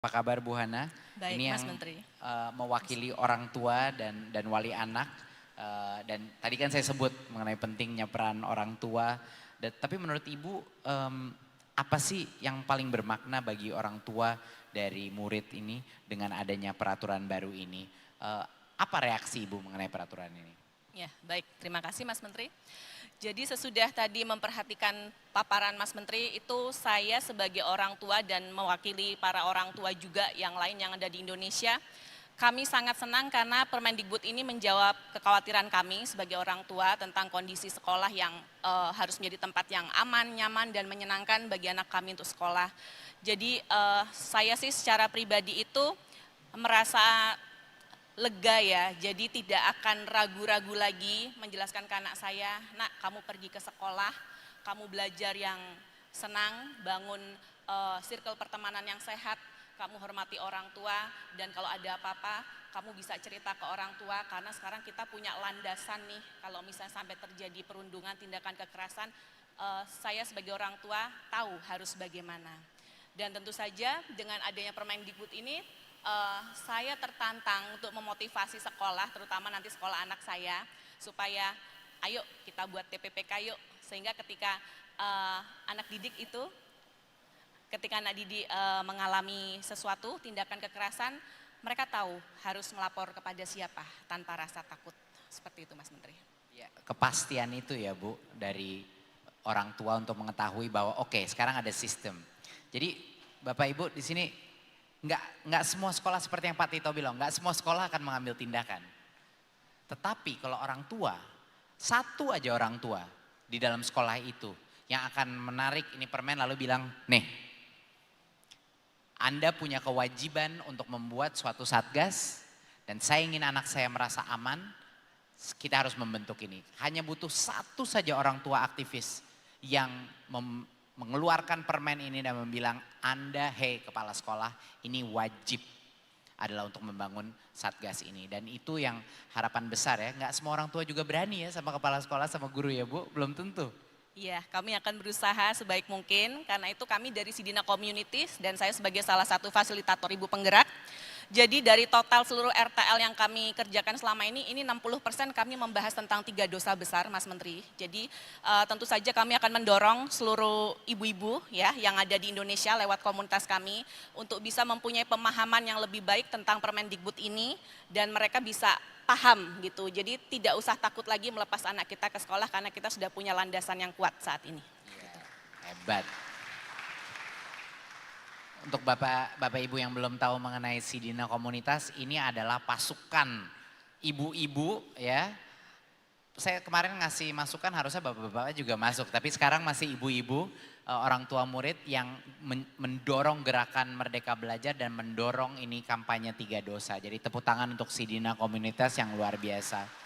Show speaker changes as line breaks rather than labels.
Apa kabar Bu Hana?
Baik,
Ini
Mas
yang
Menteri.
mewakili orang tua dan wali anak. Dan tadi kan saya sebut mengenai pentingnya peran orang tua. Tapi menurut Ibu apa sih yang paling bermakna bagi orang tua dari murid ini dengan adanya peraturan baru ini? Apa reaksi Ibu mengenai peraturan ini?
Ya, baik. Terima kasih Mas Menteri. Jadi sesudah tadi memperhatikan paparan Mas Menteri, itu saya sebagai orang tua dan mewakili para orang tua juga yang lain yang ada di Indonesia, kami sangat senang karena Permendikbud ini menjawab kekhawatiran kami sebagai orang tua tentang kondisi sekolah yang harus menjadi tempat yang aman, nyaman, dan menyenangkan bagi anak kami untuk sekolah. Jadi saya sih secara pribadi itu merasa lega ya, jadi tidak akan ragu-ragu lagi menjelaskan ke anak saya, nak kamu pergi ke sekolah, kamu belajar yang senang, bangun circle pertemanan yang sehat, kamu hormati orang tua, dan kalau ada apa-apa kamu bisa cerita ke orang tua, karena sekarang kita punya landasan nih, kalau misalnya sampai terjadi perundungan, tindakan kekerasan, saya sebagai orang tua tahu harus bagaimana. Dan tentu saja dengan adanya Permendikbud ini, saya tertantang untuk memotivasi sekolah, terutama nanti sekolah anak saya, supaya ayo kita buat TPPK yuk, sehingga ketika anak didik mengalami sesuatu tindakan kekerasan, mereka tahu harus melapor kepada siapa tanpa rasa takut. Seperti itu Mas Menteri.
Ya, kepastian itu ya Bu dari orang tua untuk mengetahui bahwa oke, sekarang ada sistem. Jadi Bapak Ibu di sini nggak semua sekolah seperti yang Pak Tito bilang, nggak semua sekolah akan mengambil tindakan. Tetapi kalau orang tua, satu aja orang tua di dalam sekolah itu yang akan menarik ini permen lalu bilang, nih Anda punya kewajiban untuk membuat suatu satgas dan saya ingin anak saya merasa aman, kita harus membentuk ini. Hanya butuh satu saja orang tua aktivis yang mengeluarkan permen ini dan bilang, Anda hei kepala sekolah ini wajib adalah untuk membangun satgas ini. Dan itu yang harapan besar ya, nggak semua orang tua juga berani ya sama kepala sekolah sama guru ya Bu, belum tentu.
Iya, kami akan berusaha sebaik mungkin, karena itu kami dari Sidina Communities dan saya sebagai salah satu fasilitator ibu penggerak. Jadi dari total seluruh RTL yang kami kerjakan selama ini 60% kami membahas tentang 3 dosa besar Mas Menteri. Jadi tentu saja kami akan mendorong seluruh ibu-ibu ya yang ada di Indonesia lewat komunitas kami untuk bisa mempunyai pemahaman yang lebih baik tentang Permendikbud ini dan mereka bisa paham gitu. Jadi tidak usah takut lagi melepas anak kita ke sekolah karena kita sudah punya landasan yang kuat saat ini.
Ya, hebat. Untuk Bapak Ibu yang belum tahu mengenai Sidina Komunitas, ini adalah pasukan ibu-ibu ya. Saya kemarin ngasih masukan harusnya bapak-bapak juga masuk, tapi sekarang masih ibu-ibu, orang tua murid yang mendorong gerakan Merdeka Belajar dan mendorong ini kampanye 3 dosa. Jadi tepuk tangan untuk Sidina Komunitas yang luar biasa.